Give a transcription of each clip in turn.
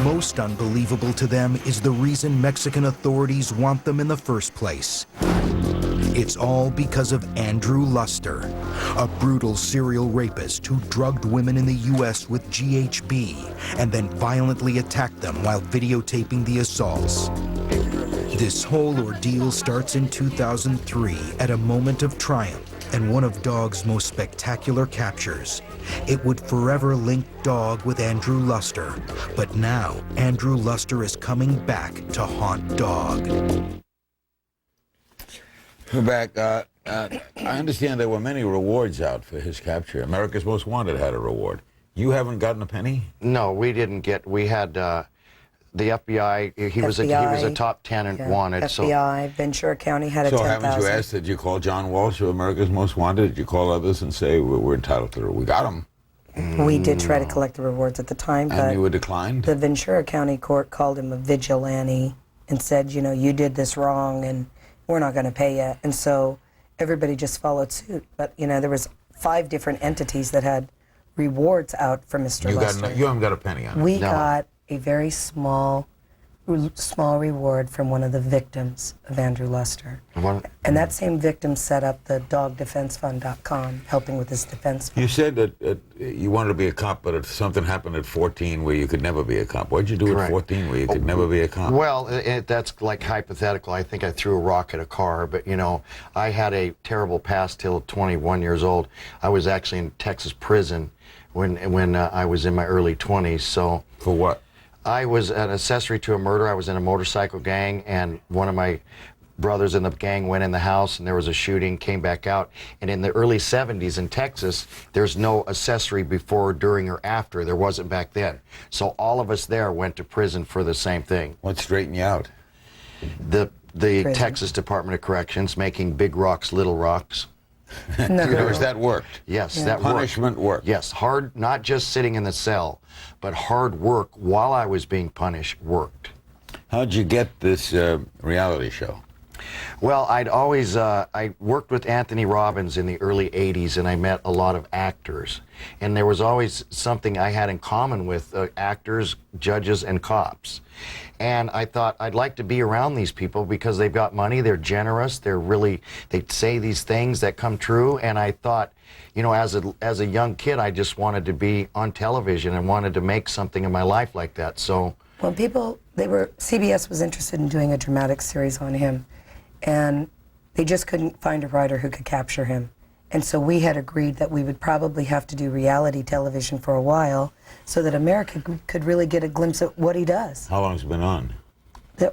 most unbelievable to them is the reason Mexican authorities want them in the first place. It's all because of Andrew Luster, a brutal serial rapist who drugged women in the U.S. with GHB and then violently attacked them while videotaping the assaults. This whole ordeal starts in 2003 at a moment of triumph and one of Dog's most spectacular captures. It would forever link Dog with Andrew Luster, but now Andrew Luster is coming back to haunt Dog. We're back. I understand there were many rewards out for his capture. America's Most Wanted had a reward. You haven't gotten a penny? No, we didn't get. We had the FBI. He was a top 10 and wanted. FBI, Ventura County had a 10,000. So haven't you asked? Did you call John Walsh of America's Most Wanted? Did you call others and say we're entitled to it? We got him. We did try to collect the rewards at the time, but and you were declined. The Ventura County court called him a vigilante and said, you know, you did this wrong and we're not going to pay you. And so everybody just followed suit. But, you know, there was 5 different entities that had rewards out for Mr. Luster. You haven't got a penny on it. We got a very small reward from one of the victims of Andrew Luster. And that same victim set up the dogdefensefund.com, helping with his defense fund. You said that you wanted to be a cop, but if something happened at 14 where you could never be a cop, what did you do at 14 where you could never be a cop? Well, that's like hypothetical. I think I threw a rock at a car, but, you know, I had a terrible past till 21 years old. I was actually in Texas prison when I was in my early 20s. So for what? I was an accessory to a murder. I was in a motorcycle gang, and one of my brothers in the gang went in the house, and there was a shooting, came back out. And in the early 70s in Texas, there's no accessory before, during, or after. There wasn't back then. So all of us there went to prison for the same thing. What straightened you out? The Texas Department of Corrections, making big rocks little rocks. Because that worked. Yes, yeah. that punishment worked. Yes, hard, not just sitting in the cell, but hard work while I was being punished worked. How'd you get this reality show? Well, I'd always, I worked with Anthony Robbins in the early 80s, and I met a lot of actors. And there was always something I had in common with actors, judges, and cops. And I thought I'd like to be around these people because they've got money, they're generous, they say these things that come true. And I thought, you know, as a young kid, I just wanted to be on television and wanted to make something in my life like that. So when CBS was interested in doing a dramatic series on him, and they just couldn't find a writer who could capture him. And so we had agreed that we would probably have to do reality television for a while so that America could really get a glimpse of what he does. How long's it been on?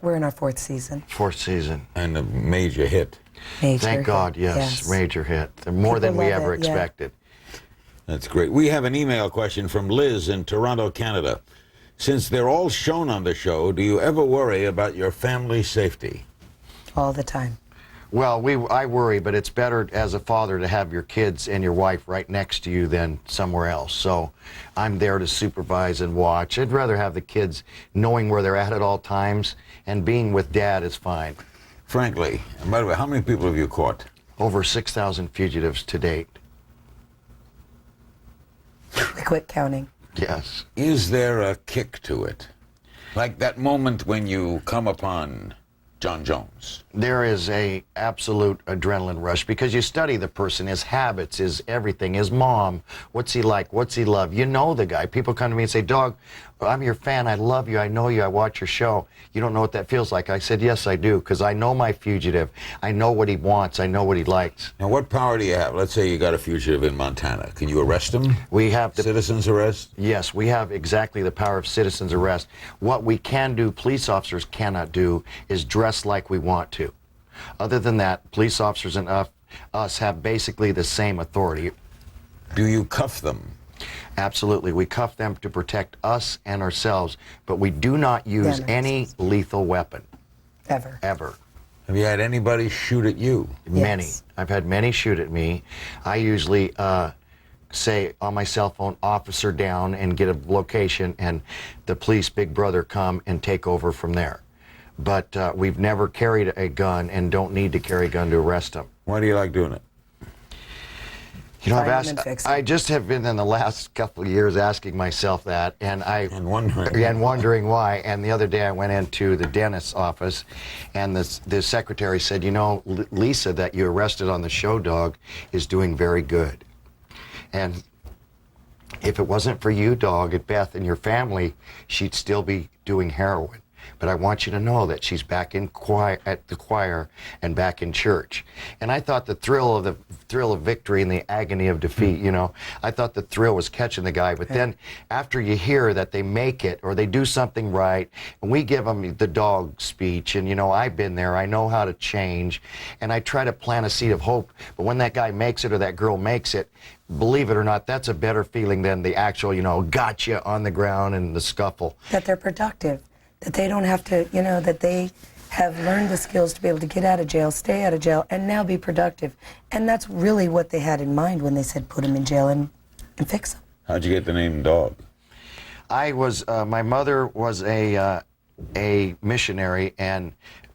We're in our 4th season. 4th season. And a major hit. Thank God, yes, major hit. More than we ever expected. That's great. We have an email question from Liz in Toronto, Canada. Since they're all shown on the show, do you ever worry about your family's safety? All the time. Well, I worry, but it's better as a father to have your kids and your wife right next to you than somewhere else. So I'm there to supervise and watch. I'd rather have the kids knowing where they're at all times, and being with Dad is fine. Frankly, and by the way, how many people have you caught? Over 6,000 fugitives to date. We quit counting. Yes. Is there a kick to it? Like that moment when you come upon John Jones? There is a absolute adrenaline rush because you study the person, his habits, his everything, his mom, what's he like, what's he love. You know the guy. People come to me and say, Dog, I'm your fan, I love you, I know you, I watch your show. You don't know what that feels like. I said, yes, I do, because I know my fugitive. I know what he wants, I know what he likes. Now, what power do you have? Let's say you got a fugitive in Montana. Can you arrest him? We have citizen's arrest? Yes, we have exactly the power of citizen's arrest. What we can do, police officers cannot do, is dress like we want to. Other than that, police officers and us have basically the same authority. Do you cuff them? Absolutely. We cuff them to protect us and ourselves, but we do not use any lethal weapon. Ever. Ever. Have you had anybody shoot at you? Many. Yes. I've had many shoot at me. I usually say on my cell phone, officer down, and get a location, and the police, Big Brother, come and take over from there. But we've never carried a gun and don't need to carry a gun to arrest them. Why do you like doing it? You know, find him and fix him. I just have been in the last couple of years asking myself that, and wondering why. And the other day I went into the dentist's office, and the secretary said, you know, Lisa, that you arrested on the show dog is doing very good. And if it wasn't for you, dog, and Beth and your family, she'd still be doing heroin. But I want you to know that she's back in at the choir and back in church. And I thought the thrill of victory and the agony of defeat, you know, I thought the thrill was catching the guy. But then after you hear that they make it or they do something right, and we give them the dog speech, and, you know, I've been there, I know how to change, and I try to plant a seed of hope. But when that guy makes it or that girl makes it, believe it or not, that's a better feeling than the actual, you know, gotcha on the ground and the scuffle. That they're productive. That they don't have to, you know, that they have learned the skills to be able to get out of jail, stay out of jail, and now be productive. And that's really what they had in mind when they said put him in jail and fix him. How'd you get the name Dog? I was, my mother was a missionary, and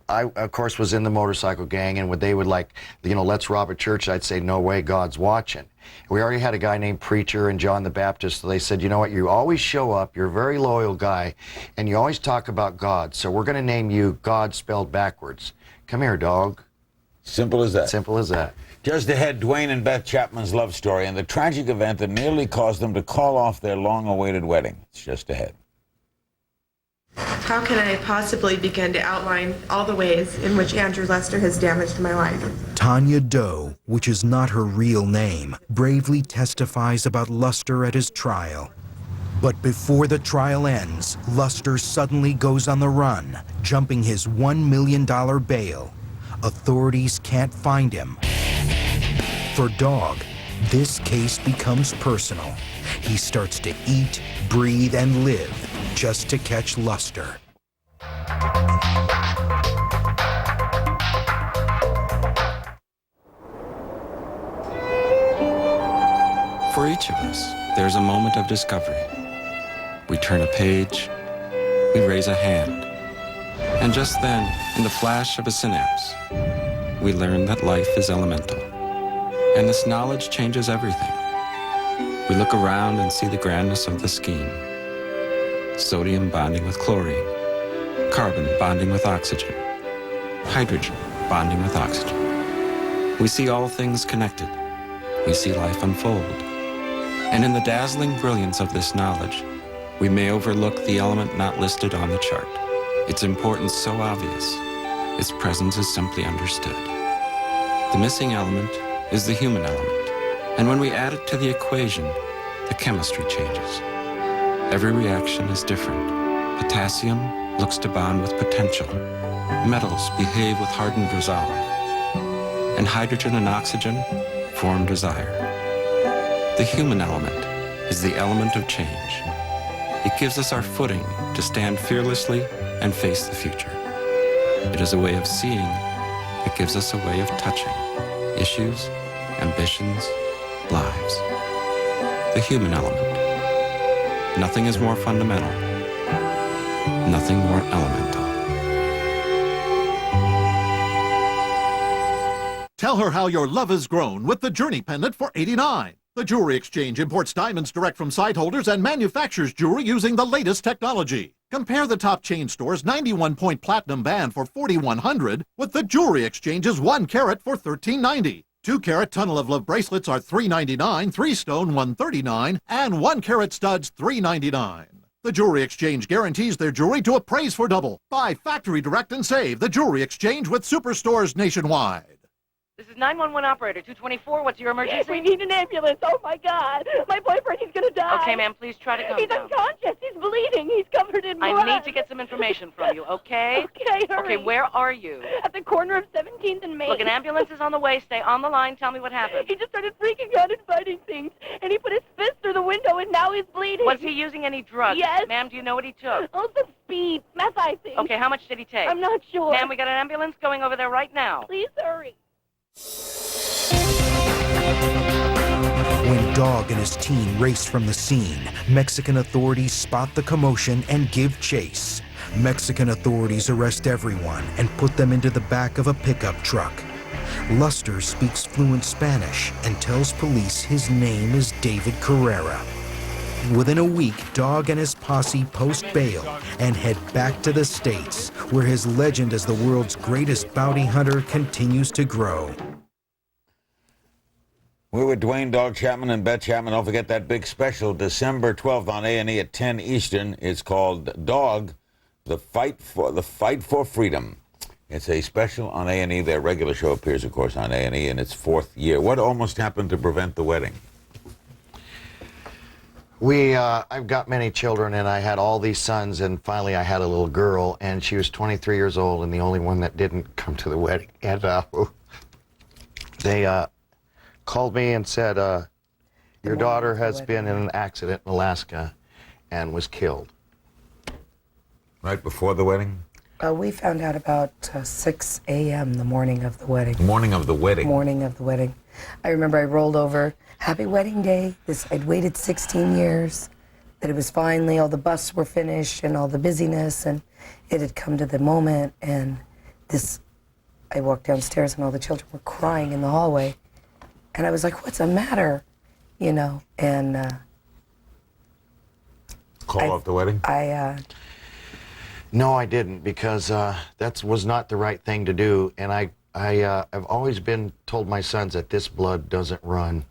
I, of course, was in the motorcycle gang, and when they would like, you know, let's rob a church, I'd say, no way, God's watching. We already had a guy named Preacher and John the Baptist, so they said, you know what, you always show up, you're a very loyal guy, and you always talk about God, so we're going to name you God spelled backwards. Come here, dog. Simple as that. Simple as that. Just ahead, Dwayne and Beth Chapman's love story and the tragic event that nearly caused them to call off their long-awaited wedding. It's just ahead. How can I possibly begin to outline all the ways in which Andrew Lester has damaged my life? Tanya Doe, which is not her real name, bravely testifies about Luster at his trial. But before the trial ends, Luster suddenly goes on the run, jumping his $1 million bail. Authorities can't find him. For Dog, this case becomes personal. He starts to eat, breathe, and live just to catch Luster. For each of us, there's a moment of discovery. We turn a page, we raise a hand, and just then, in the flash of a synapse, we learn that life is elemental. And this knowledge changes everything. We look around and see the grandness of the scheme. Sodium bonding with chlorine, carbon bonding with oxygen, hydrogen bonding with oxygen. We see all things connected. We see life unfold. And in the dazzling brilliance of this knowledge, we may overlook the element not listed on the chart. Its importance so obvious, its presence is simply understood. The missing element is the human element, and when we add it to the equation, the chemistry changes. Every reaction is different. Potassium looks to bond with potential. Metals behave with hardened resolve. And hydrogen and oxygen form desire. The human element is the element of change. It gives us our footing to stand fearlessly and face the future. It is a way of seeing. It gives us a way of touching issues, ambitions, lives. The human element. Nothing is more fundamental. Nothing more elemental. Tell her how your love has grown with the Journey pendant for $89. The Jewelry Exchange imports diamonds direct from site holders and manufactures jewelry using the latest technology. Compare the top chain store's 91-point platinum band for $4,100 with the Jewelry Exchange's 1 carat for $13.90. 2-carat Tunnel of Love bracelets are $3.99, 3-stone $139, and 1-carat studs $3.99. The Jewelry Exchange guarantees their jewelry to appraise for double. Buy factory direct and save. The Jewelry Exchange with superstores nationwide. This is 911 operator 224. What's your emergency? We need an ambulance. Oh, my God. My boyfriend, he's going to die. Okay, ma'am, please try to calm He's down. unconscious. He's bleeding. He's covered in blood. I need to get some information from you, okay? Okay, hurry. Okay, where are you? At the corner of 17th and Main. Look, an ambulance is on the way. Stay on the line. Tell me what happened. He just started freaking out and fighting things, and he put his fist through the window, and now he's bleeding. Was he using any drugs? Yes. Ma'am, do you know what he took? Oh, some speed. Meth, I think. Okay, how much did he take? I'm not sure. Ma'am, we got an ambulance going over there right now. Please hurry. When Dog and his team race from the scene, Mexican authorities spot the commotion and give chase. Mexican authorities arrest everyone and put them into the back of a pickup truck. Luster speaks fluent Spanish and tells police his name is David Carrera. Within a week, Dog and his posse post bail and head back to the States, where his legend as the world's greatest bounty hunter continues to grow. We're with Dwayne Dog Chapman and Beth Chapman. Don't forget that big special, December 12th on A&E at 10 Eastern. It's called Dog, The Fight for Freedom. It's a special on A&E. Their regular show appears, of course, on A&E in its 4th year. What almost happened to prevent the wedding? I've got many children, and I had all these sons, and finally I had a little girl, and she was 23 years old, and the only one that didn't come to the wedding. And they called me and said, your daughter has been in an accident in Alaska and was killed. Right before the wedding? We found out about 6 a.m. the morning of the wedding. Morning of the wedding? Morning of the wedding. I remember I rolled over, happy wedding day. I'd waited 16 years, that it was finally, all the busts were finished and all the busyness, and it had come to the moment, and I walked downstairs and all the children were crying in the hallway. And I was like, what's the matter? You know, and Call off the wedding? No, I didn't, because that was not the right thing to do. And I've always been told my sons that this blood doesn't run.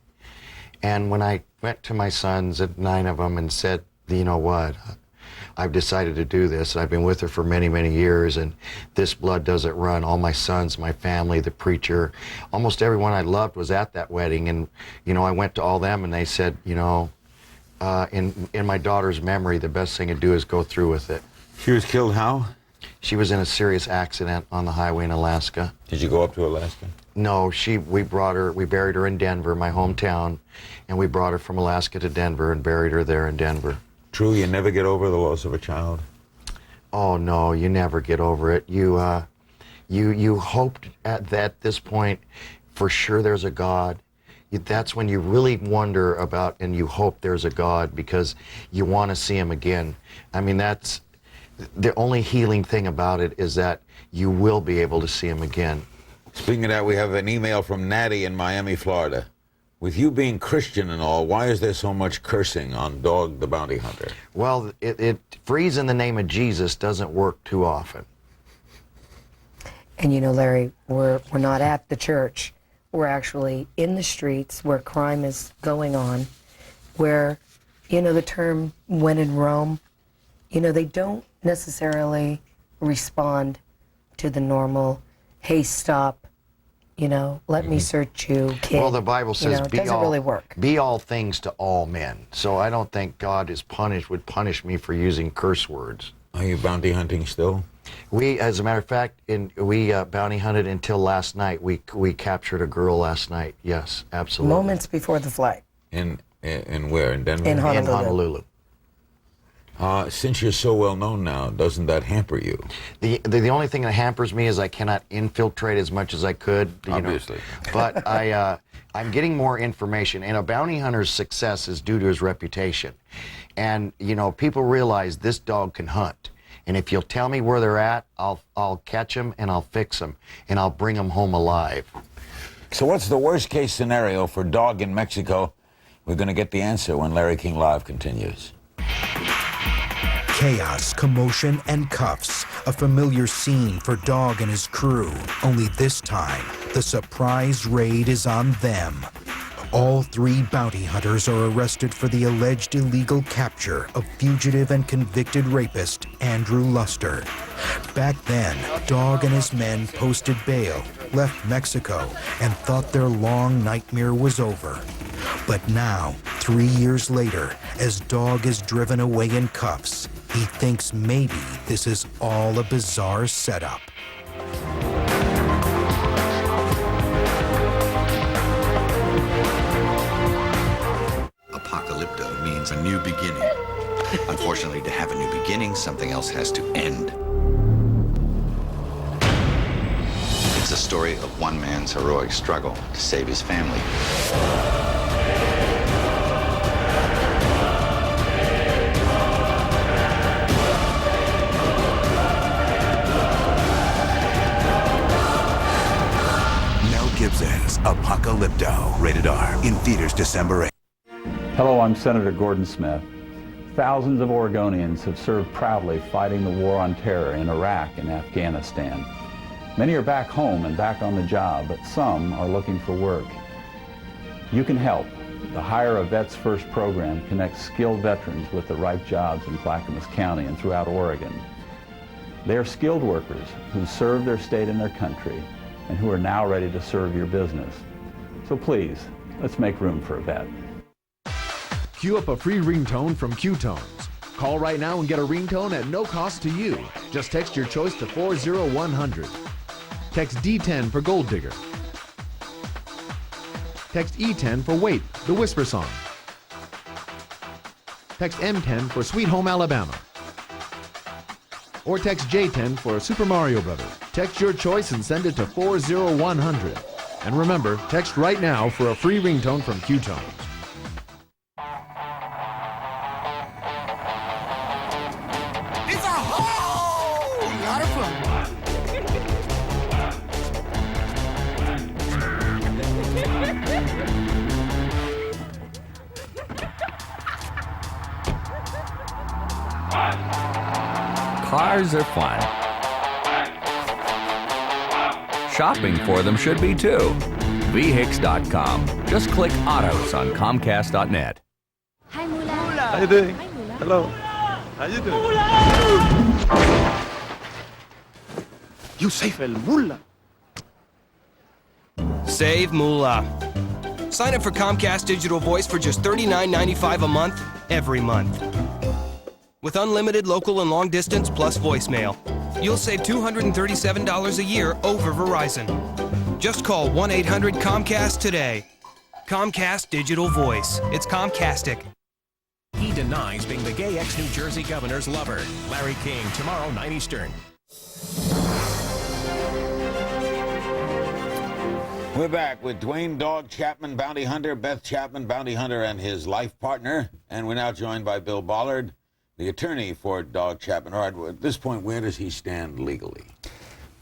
And when I went to my sons, 9 of them, and said, you know what, I've decided to do this. I've been with her for many, many years, and this blood doesn't run. All my sons, my family, the preacher, almost everyone I loved was at that wedding. And, you know, I went to all them, and they said, you know, in my daughter's memory, the best thing to do is go through with it. She was killed how? She was in a serious accident on the highway in Alaska. Did you go up to Alaska? No, we buried her in Denver, my hometown, and we brought her from Alaska to Denver and buried her there in Denver. True, you never get over the loss of a child? Oh no, you never get over it. You hoped at this point, for sure there's a God. That's when you really wonder about, and you hope there's a God, because you want to see him again. I mean, that's the only healing thing about it, is that you will be able to see him again. Speaking of that, we have an email from Natty in Miami, Florida. With you being Christian and all, why is there so much cursing on Dog the Bounty Hunter? Well, freeze in the name of Jesus doesn't work too often. And you know, Larry, we're not at the church. We're actually in the streets where crime is going on, where, you know, the term when in Rome, you know, they don't necessarily respond to the normal, hey, stop, you know, let me search you, kid. Well, the Bible says, you know, it doesn't really work. Be all things to all men. So I don't think God would punish me for using curse words. Are you bounty hunting still? We, as a matter of fact, we bounty hunted until last night. We captured a girl last night. Yes, absolutely. Moments before the flight. In where? In Denver? In Honolulu. In Honolulu. Since you're so well known now, doesn't that hamper you? The only thing that hampers me is I cannot infiltrate as much as I could. Obviously. But I'm getting more information, and a bounty hunter's success is due to his reputation. And you know, people realize this dog can hunt. And if you'll tell me where they're at, I'll catch them and I'll fix them and I'll bring them home alive. So what's the worst case scenario for Dog in Mexico? We're going to get the answer when Larry King Live continues. Chaos, commotion, and cuffs. A familiar scene for Dog and his crew. Only this time, the surprise raid is on them. All 3 bounty hunters are arrested for the alleged illegal capture of fugitive and convicted rapist Andrew Luster. Back then, Dog and his men posted bail, left Mexico, and thought their long nightmare was over. But now, 3 years later, as Dog is driven away in cuffs, he thinks maybe this is all a bizarre setup. Apocalypto means a new beginning. Unfortunately, to have a new beginning, something else has to end. It's a story of one man's heroic struggle to save his family. in theaters December 8th. Hello, I'm Senator Gordon Smith. Thousands of Oregonians have served proudly fighting the war on terror in Iraq and Afghanistan. Many are back home and back on the job, but some are looking for work. You can help. The Hire a Vets First program connects skilled veterans with the right jobs in Clackamas County and throughout Oregon. They are skilled workers who serve their state and their country and who are now ready to serve your business. So please, let's make room for a vet. Queue up a free ringtone from Q-Tones. Call right now and get a ringtone at no cost to you. Just text your choice to 40100. Text D10 for Gold Digger. Text E10 for Wait, the Whisper Song. Text M10 for Sweet Home Alabama. Or text J10 for Super Mario Brothers. Text your choice and send it to 40100. And remember, text right now for a free ringtone from Q-Tones. It's a whole lot of fun. Cars are fun. Shopping for them should be too. VHIX.com. Just click autos on Comcast.net. Hi, Mula. How you doing? Hi, Mula. Hello. How you doing? You save el Mula. Save Moolah. Sign up for Comcast Digital Voice for just $39.95 a month, every month. With unlimited local and long distance plus voicemail, you'll save $237 a year over Verizon. Just call 1-800-COMCAST today. Comcast Digital Voice. It's Comcastic. He denies being the gay ex-New Jersey governor's lover. Larry King, tomorrow, 9 Eastern. We're back with Dwayne Dog Chapman, bounty hunter, Beth Chapman, bounty hunter, and his life partner. And we're now joined by Bill Bollard, the attorney for Dog Chapman. All right, at this point, where does he stand legally?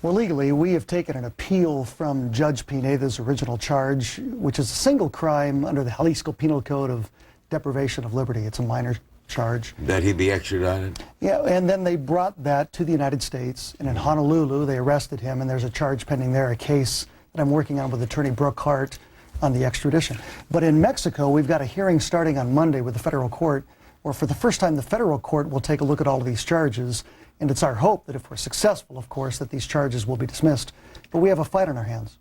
Well, legally, we have taken an appeal from Judge Pineda's original charge, which is a single crime under the Jalisco Penal Code of deprivation of liberty. It's a minor charge. That he be extradited? Yeah, and then they brought that to the United States, and in Honolulu, they arrested him, and there's a charge pending there, a case that I'm working on with Attorney Brooke Hart on the extradition. But in Mexico, we've got a hearing starting on Monday with the federal court, where for the first time the federal court will take a look at all of these charges, and it's our hope that if we're successful, of course, that these charges will be dismissed. But we have a fight on our hands.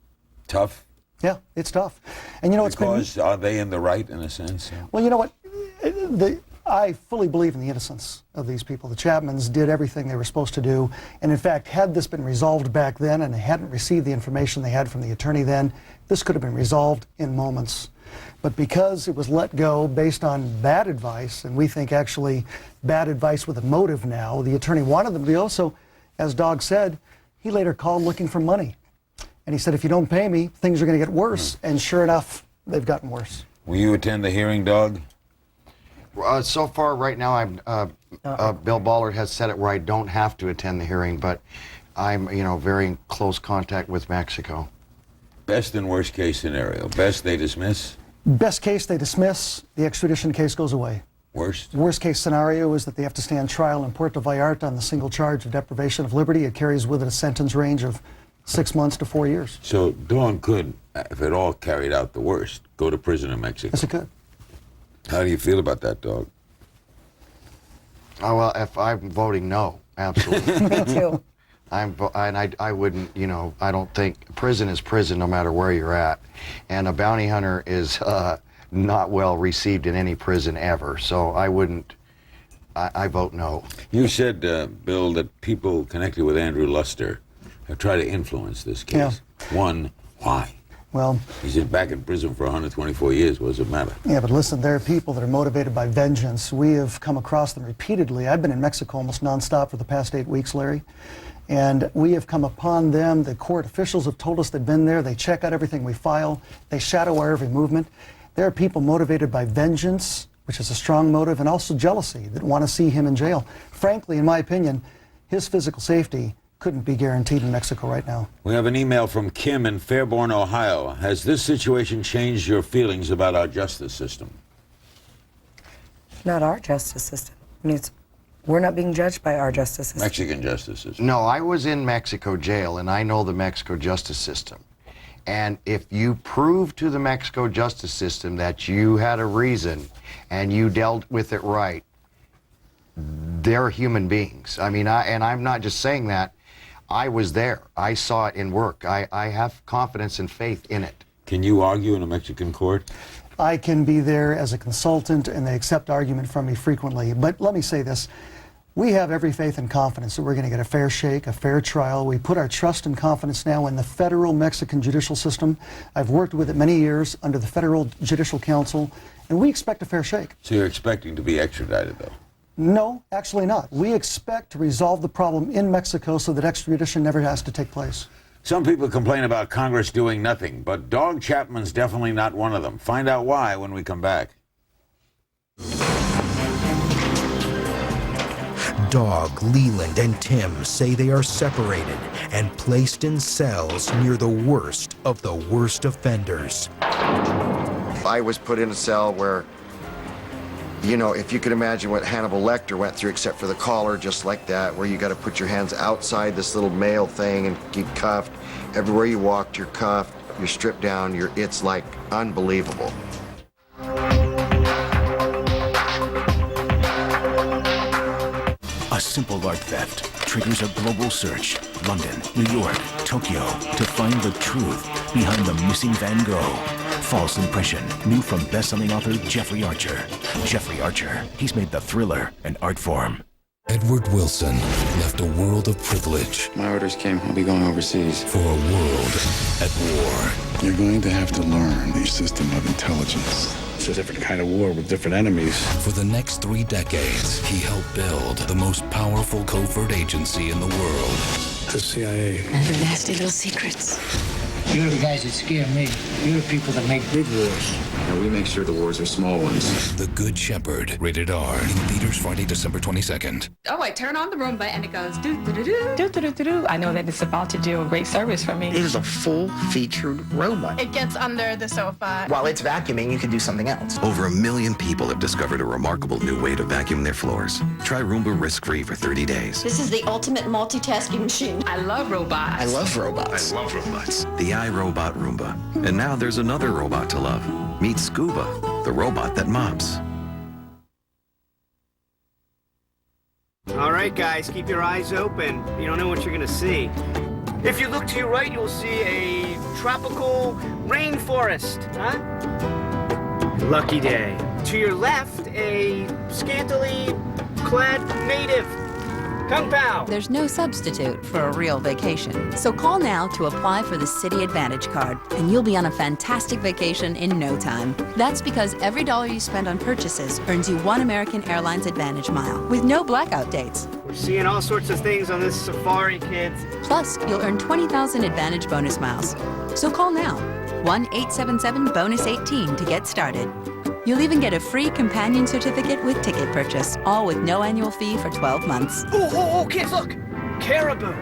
Tough? Yeah, it's tough. And you know, because are they in the right in a sense? Well, you know what? I fully believe in the innocence of these people. The Chapmans did everything they were supposed to do. And in fact, had this been resolved back then and they hadn't received the information they had from the attorney then, this could have been resolved in moments. But because it was let go based on bad advice, and we think actually bad advice with a motive now, the attorney wanted them to be also, as Dog said, he later called looking for money. And he said, if you don't pay me, things are going to get worse. And sure enough, they've gotten worse. Will you attend the hearing, Dog? So far, right now, Bill Bollard has said it where I don't have to attend the hearing, but I'm, very in close contact with Mexico. Best and worst case scenario. Best, they dismiss? Best case, they dismiss. The extradition case goes away. Worst? Worst case scenario is that they have to stand trial in Puerto Vallarta on the single charge of deprivation of liberty. It carries with it a sentence range of 6 months to 4 years. So Dawn could, if it all carried out the worst, go to prison in Mexico? Yes, it could. How do you feel about that, Dog? Oh, well, if I'm voting no, absolutely. Me too. I wouldn't, I don't think prison is prison no matter where you're at. And a bounty hunter is not well received in any prison ever. So I wouldn't, I vote no. You said, Bill, that people connected with Andrew Luster have tried to influence this case. Yeah. One, why? Well, he's back in prison for 124 years. What does it matter? Yeah, but listen, there are people that are motivated by vengeance. We have come across them repeatedly. I've been in Mexico almost nonstop for the past 8 weeks, Larry. And we have come upon them. The court officials have told us they've been there. They check out everything we file. They shadow our every movement. There are people motivated by vengeance, which is a strong motive, and also jealousy, that want to see him in jail. Frankly, in my opinion, his physical safety couldn't be guaranteed in Mexico right now. We have an email from Kim in Fairborn, Ohio. Has this situation changed your feelings about our justice system? Not our justice system. I mean, we're not being judged by our justice system. Mexican justice system. No, I was in Mexico jail, and I know the Mexico justice system. And if you prove to the Mexico justice system that you had a reason and you dealt with it right, they're human beings. I mean, and I'm not just saying that. I was there. I saw it in work. I have confidence and faith in it. Can you argue in a Mexican court? I can be there as a consultant, and they accept argument from me frequently. But let me say this. We have every faith and confidence that we're going to get a fair shake, a fair trial. We put our trust and confidence now in the federal Mexican judicial system. I've worked with it many years under the Federal Judicial Council, and we expect a fair shake. So you're expecting to be extradited, though? No, actually not. We expect to resolve the problem in Mexico so that extradition never has to take place. Some people complain about Congress doing nothing, but Dog Chapman's definitely not one of them. Find out why when we come back. Dog, Leland, and Tim say they are separated and placed in cells near the worst of the worst offenders. I was put in a cell where, you know, if you could imagine what Hannibal Lecter went through, except for the collar, just like that, where you got to put your hands outside this little mail thing and get cuffed. Everywhere you walked, you're cuffed, you're stripped down, it's like unbelievable. A simple art theft triggers a global search. London, New York, Tokyo, to find the truth behind the missing Van Gogh. False Impression, new from best-selling author Jeffrey Archer. Jeffrey Archer, he's made the thriller an art form. Edward Wilson left a world of privilege. My orders came. I'll be going overseas. For a world at war. You're going to have to learn the system of intelligence. It's a different kind of war with different enemies. For the next 3 decades, he helped build the most powerful covert agency in the world. The CIA. And the nasty little secrets. You're the guys that scare me. You're the people that make big wars. Now we make sure the wars are small ones. The Good Shepherd, rated R, in theaters Friday, December 22nd. Oh, I turn on the Roomba and it goes do-do-do-do, do-do-do-do. I know that it's about to do a great service for me. It is a full-featured robot. It gets under the sofa. While it's vacuuming, you can do something else. Over 1 million people have discovered a remarkable new way to vacuum their floors. Try Roomba risk-free for 30 days. This is the ultimate multitasking machine. I love robots. I love robots. I love robots. The iRobot Roomba. And now there's another robot to love. Meet Scuba, the robot that mops. All right, guys, keep your eyes open. You don't know what you're gonna see. If you look to your right, you'll see a tropical rainforest, huh? Lucky day. To your left, a scantily clad native. Kung Pao. There's no substitute for a real vacation. So call now to apply for the City Advantage card, and you'll be on a fantastic vacation in no time. That's because every dollar you spend on purchases earns you 1 American Airlines Advantage mile, with no blackout dates. We're seeing all sorts of things on this safari, kids. Plus, you'll earn 20,000 Advantage bonus miles. So call now, 1-877-BONUS-18 to get started. You'll even get a free companion certificate with ticket purchase, all with no annual fee for 12 months. Oh, kids, look! Caribou!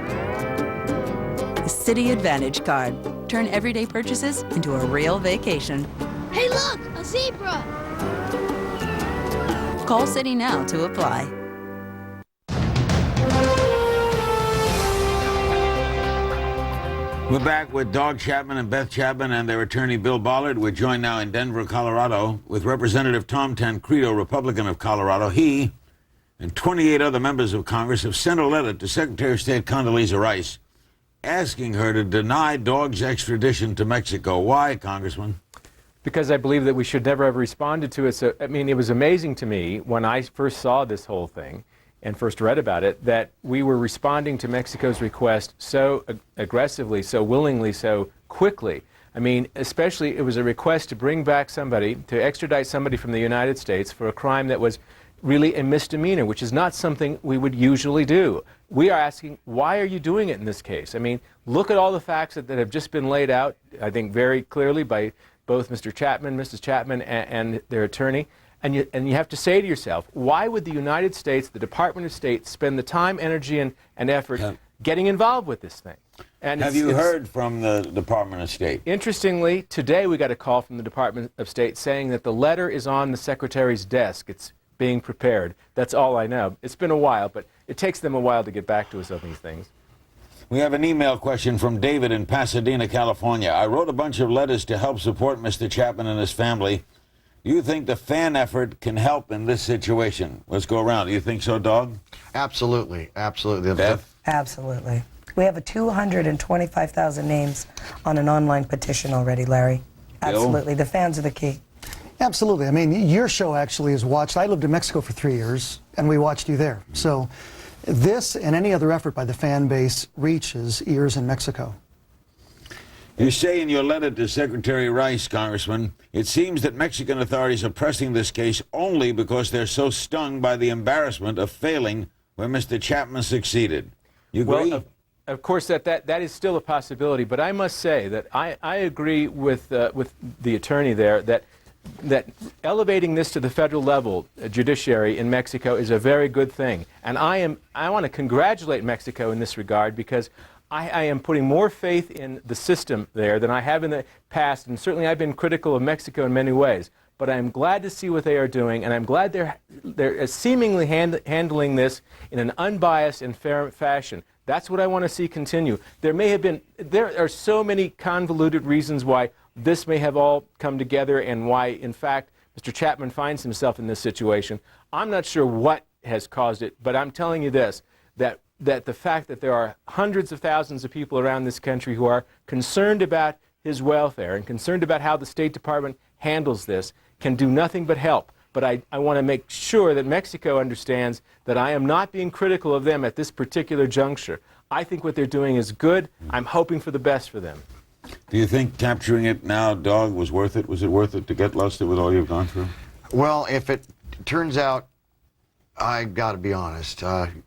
The City Advantage card. Turn everyday purchases into a real vacation. Hey, look! A zebra! Call City now to apply. We're back with Dog Chapman and Beth Chapman and their attorney Bill Bollard. We're joined now in Denver, Colorado, with Representative Tom Tancredo, Republican of Colorado. He and 28 other members of Congress have sent a letter to Secretary of State Condoleezza Rice asking her to deny Dog's extradition to Mexico. Why, Congressman? Because I believe that we should never have responded to it. So, I mean, it was amazing to me when I first saw this whole thing and first read about it, that we were responding to Mexico's request so aggressively, so willingly, so quickly. I mean, especially it was a request to bring back somebody, to extradite somebody from the United States for a crime that was really a misdemeanor, which is not something we would usually do. We are asking, why are you doing it in this case? I mean, look at all the facts that have just been laid out, I think very clearly by both Mr. Chapman, Mrs. Chapman, and their attorney. And you have to say to yourself, why would the United States, the Department of State, spend the time, energy, and effort getting involved with this thing. And Have you heard from the Department of State? Interestingly, today we got a call from the Department of State saying that the letter is on the Secretary's desk. It's being prepared. That's all I know. It's been a while, but it takes them a while to get back to us on these things. We have an email question from David in Pasadena, California. I wrote a bunch of letters to help support Mr. Chapman and his family. Do you think the fan effort can help in this situation? Let's go around. Do you think so, Dog? Absolutely. Absolutely. Beth? Absolutely. We have 225,000 names on an online petition already, Larry. Absolutely. The fans are the key. Absolutely. I mean, your show actually is watched. I lived in Mexico for 3 years, and we watched you there. So this and any other effort by the fan base reaches ears in Mexico. You say in your letter to Secretary Rice, Congressman, it seems that Mexican authorities are pressing this case only because they're so stung by the embarrassment of failing where Mr. Chapman succeeded. You agree? Well, of course, that is still a possibility, but I must say that I agree with the attorney there that elevating this to the federal level, judiciary in Mexico, is a very good thing. And I want to congratulate Mexico in this regard, because I am putting more faith in the system there than I have in the past, and certainly I've been critical of Mexico in many ways. But I'm glad to see what they are doing, and I'm glad they're seemingly handling this in an unbiased and fair fashion. That's what I want to see continue. There are so many convoluted reasons why this may have all come together, and why, in fact, Mr. Chapman finds himself in this situation. I'm not sure what has caused it, but I'm telling you this, that the fact that there are hundreds of thousands of people around this country who are concerned about his welfare and concerned about how the State Department handles this can do nothing but help. But I want to make sure that Mexico understands that I am not being critical of them at this particular juncture. I think what they're doing is good. I'm hoping for the best for them. Do you think capturing it now, Dog, was worth it? Was it worth it to get Luster with all you've gone through? Well, if it turns out, I've got to be honest,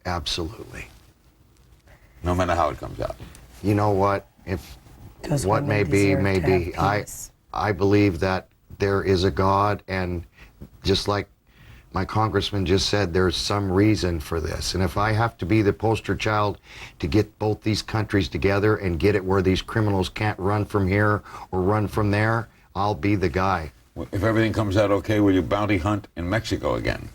absolutely. No matter how it comes out. You know what? If what may be, may be. I believe that there is a God, and just like my congressman just said, there's some reason for this. And if I have to be the poster child to get both these countries together and get it where these criminals can't run from here or run from there, I'll be the guy. If everything comes out okay, will you bounty hunt in Mexico again?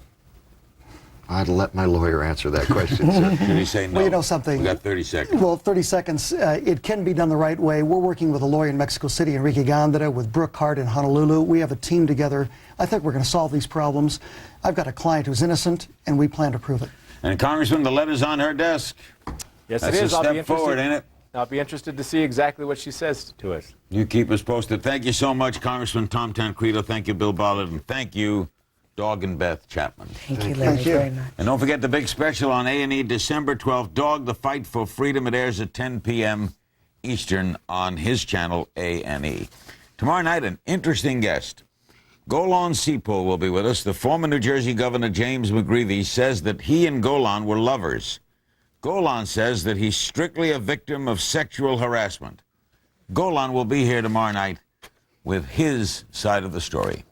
I'd let my lawyer answer that question, sir. Did he say no? Well, you know something. We got 30 seconds. Well, 30 seconds. It can be done the right way. We're working with a lawyer in Mexico City, Enrique Gondara, with Brooke Hart in Honolulu. We have a team together. I think we're going to solve these problems. I've got a client who's innocent, and we plan to prove it. And Congressman, the letter's on her desk. Yes, That's it is. a step forward, ain't it? I'll be interested to see exactly what she says to us. You keep us posted. Thank you so much, Congressman Tom Tancredo. Thank you, Bill Bollard. And thank you, Dog and Beth Chapman. Thank you, Larry, very much. And don't forget the big special on A&E December 12th, Dog, the Fight for Freedom. It airs at 10 p.m. Eastern on his channel, A&E. Tomorrow night, an interesting guest. Golan Sepoul will be with us. The former New Jersey Governor James McGreevey says that he and Golan were lovers. Golan says that he's strictly a victim of sexual harassment. Golan will be here tomorrow night with his side of the story.